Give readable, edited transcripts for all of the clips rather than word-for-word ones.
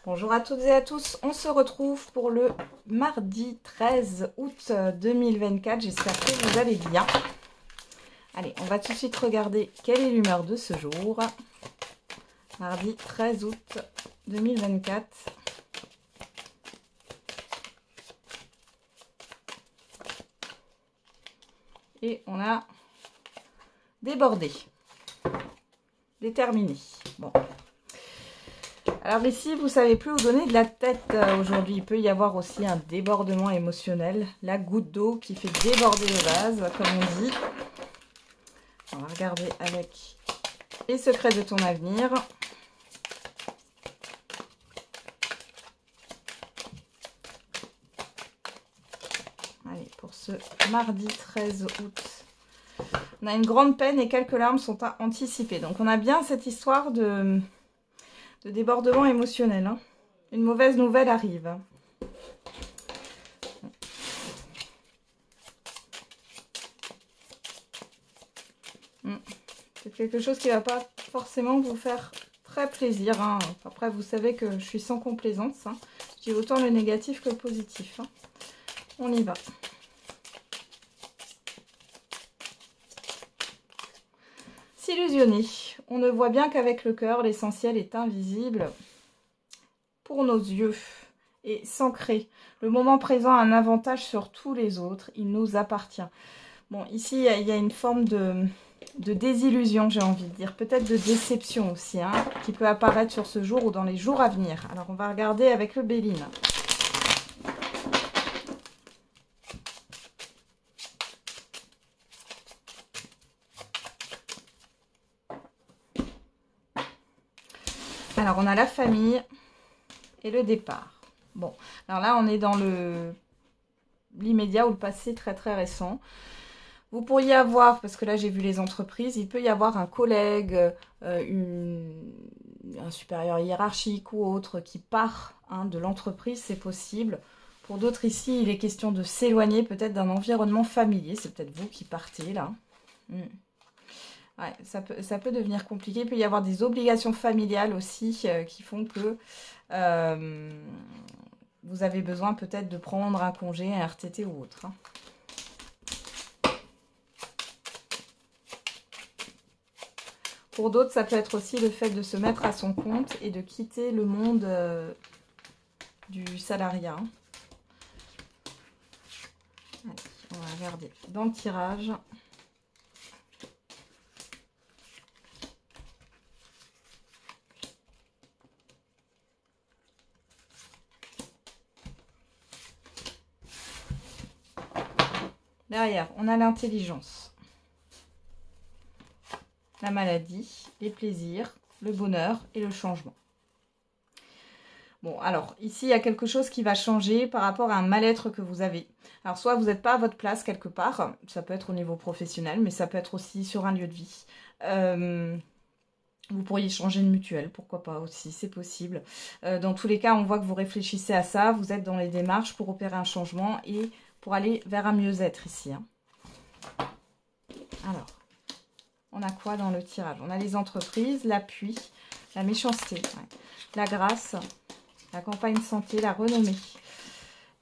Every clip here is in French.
Bonjour à toutes et à tous, on se retrouve pour le mardi 13 août 2024, j'espère que vous allez bien. Allez, on va tout de suite regarder quelle est l'humeur de ce jour. Mardi 13 août 2024. Et on a débordé, déterminé. Bon. Alors ici, vous ne savez plus où donner de la tête aujourd'hui. Il peut y avoir aussi un débordement émotionnel. La goutte d'eau qui fait déborder le vase, comme on dit. On va regarder avec les secrets de ton avenir. Allez, pour ce mardi 13 août. On a une grande peine et quelques larmes sont à anticiper. Donc on a bien cette histoire de débordement émotionnel. Hein. Une mauvaise nouvelle arrive. C'est quelque chose qui ne va pas forcément vous faire très plaisir. Hein. Après, vous savez que je suis sans complaisance. Hein. Je dis autant le négatif que le positif. Hein. On y va. S'illusionner. On ne voit bien qu'avec le cœur, l'essentiel est invisible pour nos yeux et s'ancrer. Le moment présent a un avantage sur tous les autres. Il nous appartient. Bon, ici, il y a une forme de désillusion, j'ai envie de dire. Peut-être de déception aussi, hein, qui peut apparaître sur ce jour ou dans les jours à venir. Alors, on va regarder avec le Béline. Alors, on a la famille et le départ. Bon, alors là, on est dans l'immédiat ou le passé très très récent. Vous pourriez avoir, parce que là j'ai vu les entreprises, il peut y avoir un collègue, un supérieur hiérarchique ou autre qui part de l'entreprise, c'est possible. Pour d'autres ici, il est question de s'éloigner peut-être d'un environnement familier. C'est peut-être vous qui partez là. Ouais, ça peut devenir compliqué. Il peut y avoir des obligations familiales aussi qui font que vous avez besoin peut-être de prendre un congé, un RTT ou autre. Hein. Pour d'autres, ça peut être aussi le fait de se mettre à son compte et de quitter le monde du salariat. Allez, on va regarder dans le tirage. Derrière, on a l'intelligence, la maladie, les plaisirs, le bonheur et le changement. Bon, alors, ici, il y a quelque chose qui va changer par rapport à un mal-être que vous avez. Alors, soit vous n'êtes pas à votre place quelque part, ça peut être au niveau professionnel, mais ça peut être aussi sur un lieu de vie. Vous pourriez changer de mutuelle, pourquoi pas aussi, c'est possible. Dans tous les cas, on voit que vous réfléchissez à ça, vous êtes dans les démarches pour opérer un changement et pour aller vers un mieux-être ici. Hein. Alors, on a quoi dans le tirage? On a les entreprises, l'appui, la méchanceté, ouais, la grâce, la campagne santé, la renommée.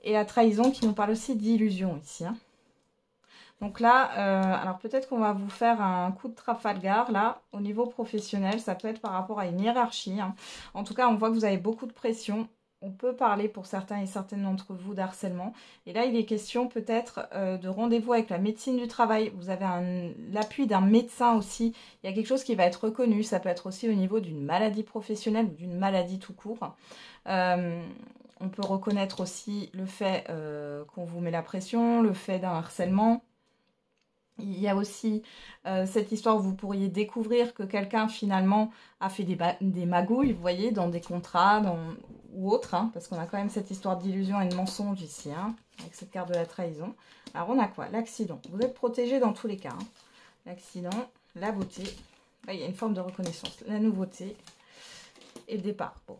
Et la trahison qui nous parle aussi d'illusion ici. Hein. Donc là, alors peut-être qu'on va vous faire un coup de Trafalgar, là, au niveau professionnel. Ça peut être par rapport à une hiérarchie. Hein. En tout cas, on voit que vous avez beaucoup de pression. On peut parler pour certains et certaines d'entre vous d'harcèlement. Et là, il est question peut-être de rendez-vous avec la médecine du travail. Vous avez l'appui d'un médecin aussi. Il y a quelque chose qui va être reconnu. Ça peut être aussi au niveau d'une maladie professionnelle ou d'une maladie tout court. On peut reconnaître aussi le fait qu'on vous met la pression, le fait d'un harcèlement. Il y a aussi cette histoire où vous pourriez découvrir que quelqu'un finalement a fait des magouilles, vous voyez, dans des contrats ou autres, hein, parce qu'on a quand même cette histoire d'illusion et de mensonge ici, hein, avec cette carte de la trahison. Alors on a quoi? L'accident. Vous êtes protégé dans tous les cas. Hein. L'accident, la beauté, là, il y a une forme de reconnaissance, la nouveauté et le départ. Bon.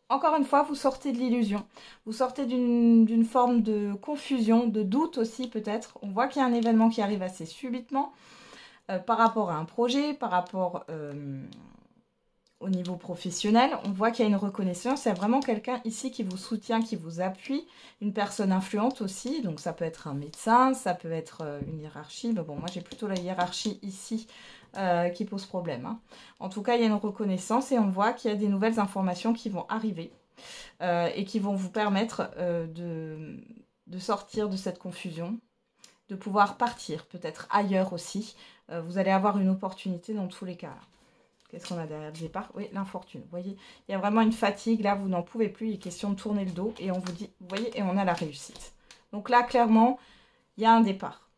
Encore une fois, vous sortez de l'illusion. Vous sortez d'une forme de confusion, de doute aussi peut-être. On voit qu'il y a un événement qui arrive assez subitement par rapport à un projet, par rapport au niveau professionnel, on voit qu'il y a une reconnaissance. Il y a vraiment quelqu'un ici qui vous soutient, qui vous appuie. Une personne influente aussi. Donc, ça peut être un médecin, ça peut être une hiérarchie. Mais bon, moi, j'ai plutôt la hiérarchie ici qui pose problème. Hein. En tout cas, il y a une reconnaissance et on voit qu'il y a des nouvelles informations qui vont arriver et qui vont vous permettre de sortir de cette confusion, de pouvoir partir peut-être ailleurs aussi. Vous allez avoir une opportunité dans tous les cas. Qu'est-ce qu'on a derrière le départ? Oui, l'infortune. Vous voyez, il y a vraiment une fatigue. Là, vous n'en pouvez plus. Il est question de tourner le dos. Et on vous dit, vous voyez, et on a la réussite. Donc là, clairement, il y a un départ.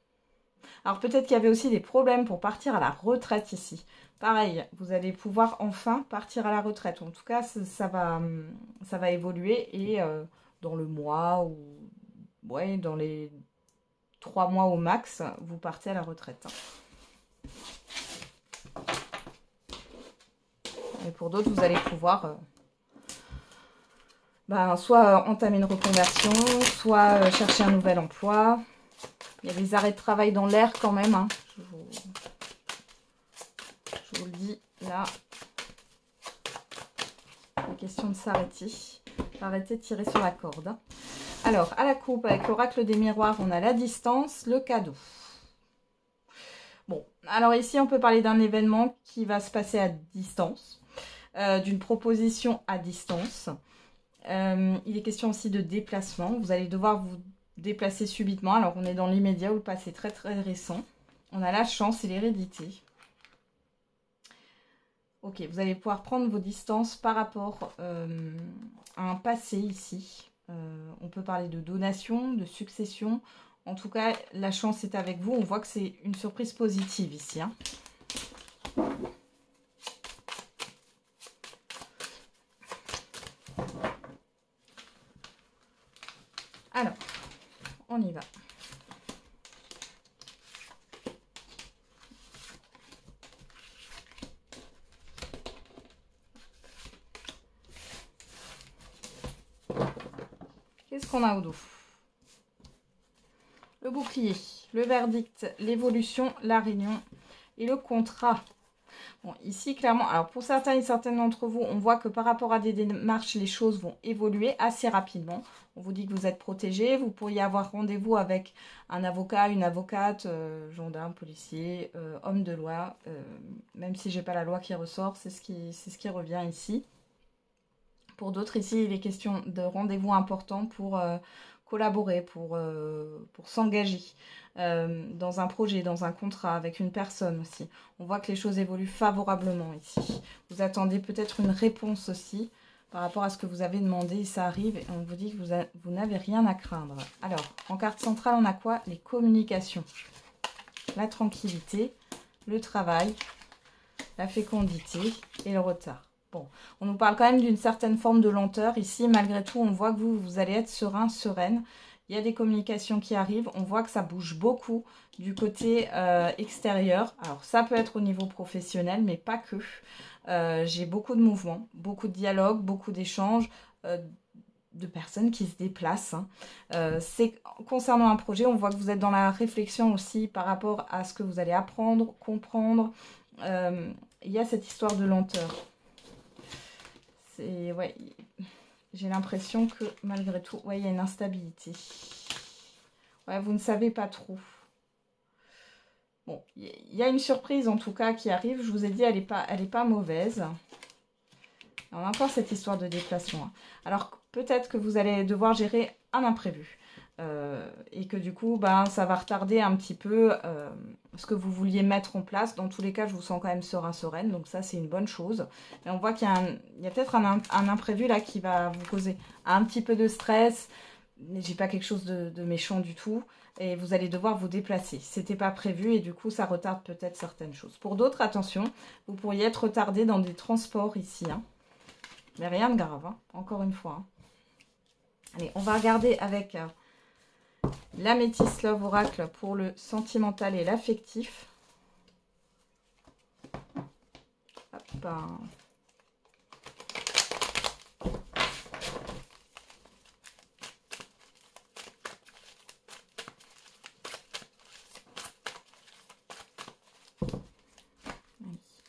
Alors, peut-être qu'il y avait aussi des problèmes pour partir à la retraite ici. Pareil, vous allez pouvoir enfin partir à la retraite. En tout cas, ça va évoluer. Et dans le mois ou ouais, dans les 3 mois au max, vous partez à la retraite. Et pour d'autres, vous allez pouvoir soit entamer une reconversion, soit chercher un nouvel emploi. Il y a des arrêts de travail dans l'air quand même. Hein. Je vous le dis là. Il est question de s'arrêter. Arrêter de tirer sur la corde. Hein. Alors, à la coupe, avec l'oracle des miroirs, on a la distance, le cadeau. Bon, alors ici, on peut parler d'un événement qui va se passer à distance. D'une proposition à distance. Il est question aussi de déplacement. Vous allez devoir vous déplacer subitement. Alors, on est dans l'immédiat ou le passé très très récent. On a la chance et l'hérédité. Ok, vous allez pouvoir prendre vos distances par rapport à un passé ici. On peut parler de donation, de succession. En tout cas, la chance est avec vous. On voit que c'est une surprise positive ici. Hein. Alors, on y va. Qu'est-ce qu'on a au dos? Le bouclier, le verdict, l'évolution, la réunion et le contrat. Bon, ici, clairement, alors pour certains et certaines d'entre vous, on voit que par rapport à des démarches, les choses vont évoluer assez rapidement. On vous dit que vous êtes protégé. Vous pourriez avoir rendez-vous avec un avocat, une avocate, gendarme, policier, homme de loi. Même si j'ai pas la loi qui ressort, c'est ce qui revient ici. Pour d'autres, ici, il est question de rendez-vous importants pour collaborer, pour s'engager dans un projet, dans un contrat, avec une personne aussi. On voit que les choses évoluent favorablement ici. Vous attendez peut-être une réponse aussi par rapport à ce que vous avez demandé et ça arrive et on vous dit que vous n'avez rien à craindre. Alors, en carte centrale, on a quoi? Les communications, la tranquillité, le travail, la fécondité et le retard. Bon, on nous parle quand même d'une certaine forme de lenteur. Ici, malgré tout, on voit que vous allez être serein, sereine. Il y a des communications qui arrivent. On voit que ça bouge beaucoup du côté extérieur. Alors, ça peut être au niveau professionnel, mais pas que. J'ai beaucoup de mouvements, beaucoup de dialogues, beaucoup d'échanges, de personnes qui se déplacent. Hein. C'est concernant un projet, on voit que vous êtes dans la réflexion aussi par rapport à ce que vous allez apprendre, comprendre. Il y a cette histoire de lenteur. Ouais, j'ai l'impression que malgré tout, ouais, il y a une instabilité. Ouais, vous ne savez pas trop. Bon, il y a une surprise en tout cas qui arrive. Je vous ai dit, elle est pas mauvaise. On a encore cette histoire de déplacement. Alors peut-être que vous allez devoir gérer un imprévu. Et que du coup, ça va retarder un petit peu ce que vous vouliez mettre en place. Dans tous les cas, je vous sens quand même serein, sereine. Donc ça, c'est une bonne chose. Et on voit qu'il y a peut-être un imprévu là qui va vous causer un petit peu de stress. Mais j'ai pas quelque chose de méchant du tout. Et vous allez devoir vous déplacer. C'était pas prévu et du coup, ça retarde peut-être certaines choses. Pour d'autres, attention, vous pourriez être retardé dans des transports ici. Hein. Mais rien de grave, hein, encore une fois. Hein. Allez, on va regarder avec... l'améthyste Love Oracle pour le sentimental et l'affectif.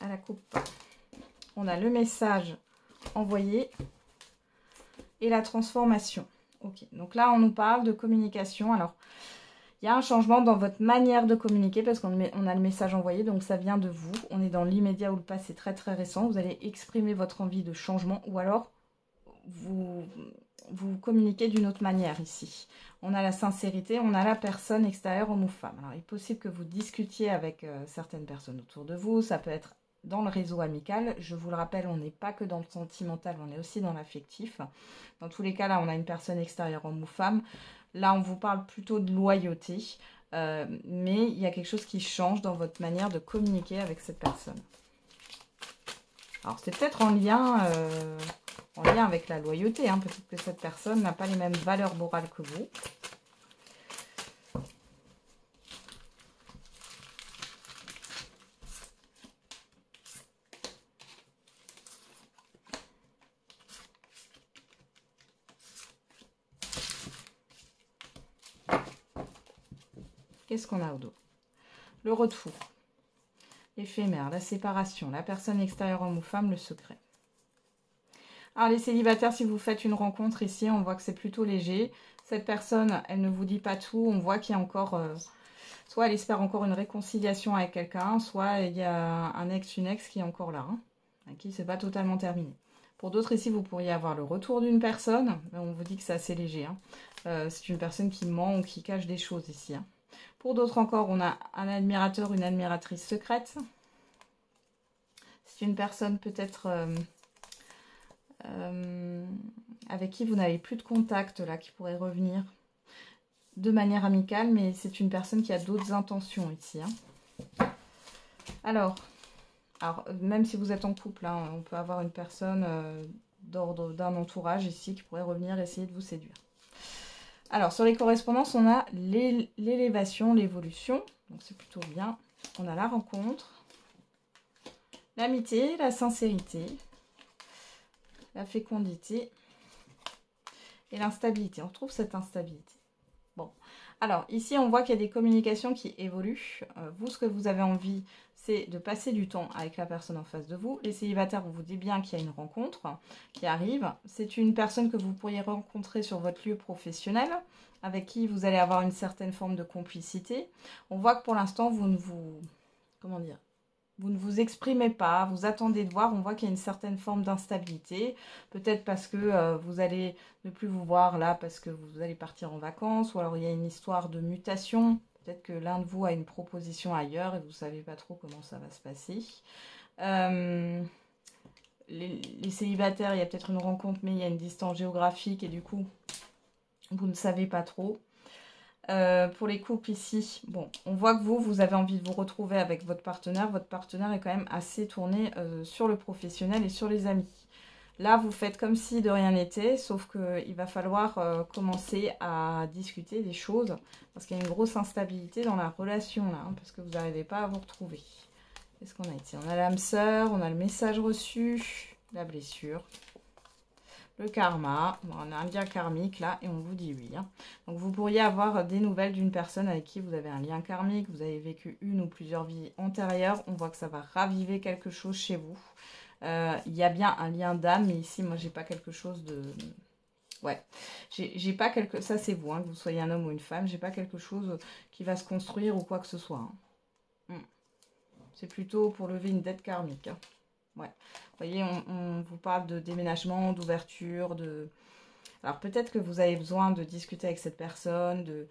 À la coupe, on a le message envoyé et la transformation. Ok, donc là, on nous parle de communication. Alors, il y a un changement dans votre manière de communiquer parce qu'on a le message envoyé, donc ça vient de vous. On est dans l'immédiat ou le passé très très récent. Vous allez exprimer votre envie de changement ou alors vous communiquez d'une autre manière ici. On a la sincérité, on a la personne extérieure, homme ou femme. Alors, il est possible que vous discutiez avec certaines personnes autour de vous. Ça peut être dans le réseau amical. Je vous le rappelle, on n'est pas que dans le sentimental, on est aussi dans l'affectif. Dans tous les cas, là, on a une personne extérieure, homme ou femme. Là, on vous parle plutôt de loyauté, mais il y a quelque chose qui change dans votre manière de communiquer avec cette personne. Alors, c'est peut-être en lien avec la loyauté. Hein. Peut-être que cette personne n'a pas les mêmes valeurs morales que vous. Qu'est-ce qu'on a au dos? Le retour, l'éphémère, la séparation, la personne extérieure, homme ou femme, le secret. Alors les célibataires, si vous faites une rencontre ici, on voit que c'est plutôt léger. Cette personne, elle ne vous dit pas tout. On voit qu'il y a encore, soit elle espère encore une réconciliation avec quelqu'un, soit il y a un ex, une ex qui est encore là, hein, avec qui c'est pas totalement terminé. Pour d'autres ici, vous pourriez avoir le retour d'une personne. On vous dit que c'est assez léger. Hein. C'est une personne qui ment ou qui cache des choses ici. Hein. Pour d'autres encore, on a un admirateur, une admiratrice secrète. C'est une personne peut-être avec qui vous n'avez plus de contact, là, qui pourrait revenir de manière amicale, mais c'est une personne qui a d'autres intentions ici. Hein. Alors, même si vous êtes en couple, hein, on peut avoir une personne d'ordre d'un entourage ici qui pourrait revenir essayer de vous séduire. Alors, sur les correspondances, on a l'élévation, l'évolution. Donc, c'est plutôt bien. On a la rencontre, l'amitié, la sincérité, la fécondité et l'instabilité. On retrouve cette instabilité. Bon. Alors, ici, on voit qu'il y a des communications qui évoluent. Vous, ce que vous avez envie, c'est de passer du temps avec la personne en face de vous. Les célibataires, vous vous dites bien qu'il y a une rencontre qui arrive. C'est une personne que vous pourriez rencontrer sur votre lieu professionnel, avec qui vous allez avoir une certaine forme de complicité. On voit que pour l'instant, vous ne vous exprimez pas, vous attendez de voir. On voit qu'il y a une certaine forme d'instabilité. Peut-être parce que vous allez ne plus vous voir là, parce que vous allez partir en vacances, ou alors il y a une histoire de mutation. Peut-être que l'un de vous a une proposition ailleurs et vous ne savez pas trop comment ça va se passer. Les célibataires, il y a peut-être une rencontre, mais il y a une distance géographique et du coup, vous ne savez pas trop. Pour les couples ici, bon, on voit que vous avez envie de vous retrouver avec votre partenaire. Votre partenaire est quand même assez tourné sur le professionnel et sur les amis. Là, vous faites comme si de rien n'était, sauf qu'il va falloir commencer à discuter des choses, parce qu'il y a une grosse instabilité dans la relation, là, hein, parce que vous n'arrivez pas à vous retrouver. Qu'est-ce qu'on a ici? On a l'âme sœur, on a le message reçu, la blessure, le karma, on a un lien karmique, là, et on vous dit oui. Hein. Donc, vous pourriez avoir des nouvelles d'une personne avec qui vous avez un lien karmique, vous avez vécu une ou plusieurs vies antérieures, on voit que ça va raviver quelque chose chez vous. Il y a bien un lien d'âme, mais ici, moi, j'ai pas quelque chose de... Ouais, j'ai pas quelque... Ça, c'est vous, hein, que vous soyez un homme ou une femme. J'ai pas quelque chose qui va se construire ou quoi que ce soit. Hein. C'est plutôt pour lever une dette karmique. Hein. Ouais. Vous voyez, on vous parle de déménagement, d'ouverture, de... Alors, peut-être que vous avez besoin de discuter avec cette personne, de...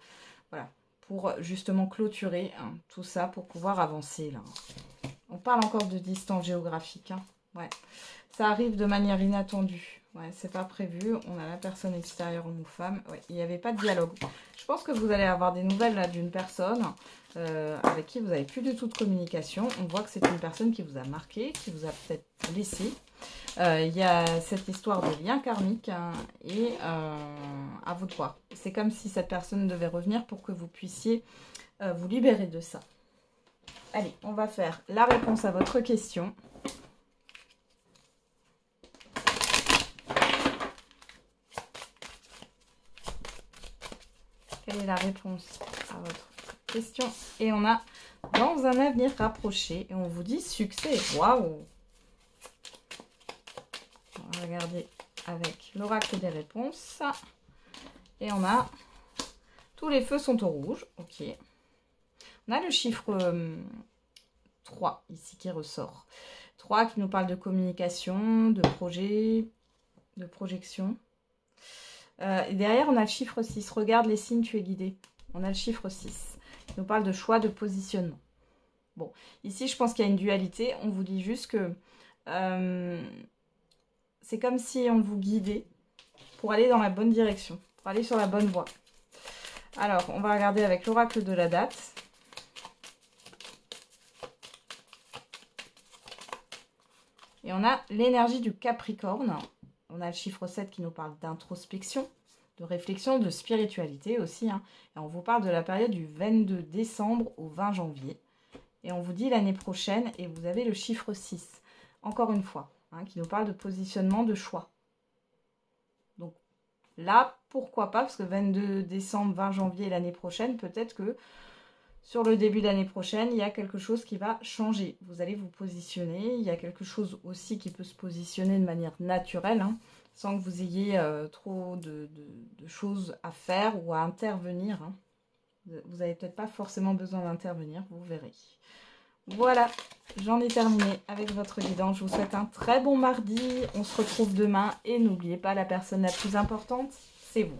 Voilà, pour justement clôturer hein, tout ça, pour pouvoir avancer, là. On parle encore de distance géographique, hein. Ouais, ça arrive de manière inattendue. Ouais, c'est pas prévu. On a la personne extérieure, homme ou femme. Ouais, il n'y avait pas de dialogue. Je pense que vous allez avoir des nouvelles là d'une personne avec qui vous n'avez plus du tout de communication. On voit que c'est une personne qui vous a marqué, qui vous a peut-être blessé. Il y a cette histoire de lien karmique hein, et à vous de voir. C'est comme si cette personne devait revenir pour que vous puissiez vous libérer de ça. Allez, on va faire la réponse à votre question. Quelle est la réponse à votre question? Et on a dans un avenir rapproché. Et on vous dit succès. Waouh! regarder avec l'oracle des réponses. Et on a... Tous les feux sont au rouge. Ok. On a le chiffre 3 ici qui ressort. 3 qui nous parle de communication, de projet, de projection. Et derrière, on a le chiffre 6. Regarde les signes, tu es guidé. On a le chiffre 6 qui nous parle de choix, de positionnement. Bon, ici, je pense qu'il y a une dualité. On vous dit juste que c'est comme si on vous guidait pour aller dans la bonne direction, pour aller sur la bonne voie. Alors, on va regarder avec l'oracle de la date. Et on a l'énergie du Capricorne. On a le chiffre 7 qui nous parle d'introspection, de réflexion, de spiritualité aussi. Hein. Et on vous parle de la période du 22 décembre au 20 janvier. Et on vous dit l'année prochaine, et vous avez le chiffre 6. Encore une fois, hein, qui nous parle de positionnement, de choix. Donc là, pourquoi pas, parce que 22 décembre, 20 janvier l'année prochaine, peut-être que sur le début d'année prochaine, il y a quelque chose qui va changer. Vous allez vous positionner. Il y a quelque chose aussi qui peut se positionner de manière naturelle, hein, sans que vous ayez trop de choses à faire ou à intervenir. Hein. Vous n'avez peut-être pas forcément besoin d'intervenir, vous verrez. Voilà, j'en ai terminé avec votre guidance. Je vous souhaite un très bon mardi. On se retrouve demain. Et n'oubliez pas, la personne la plus importante, c'est vous.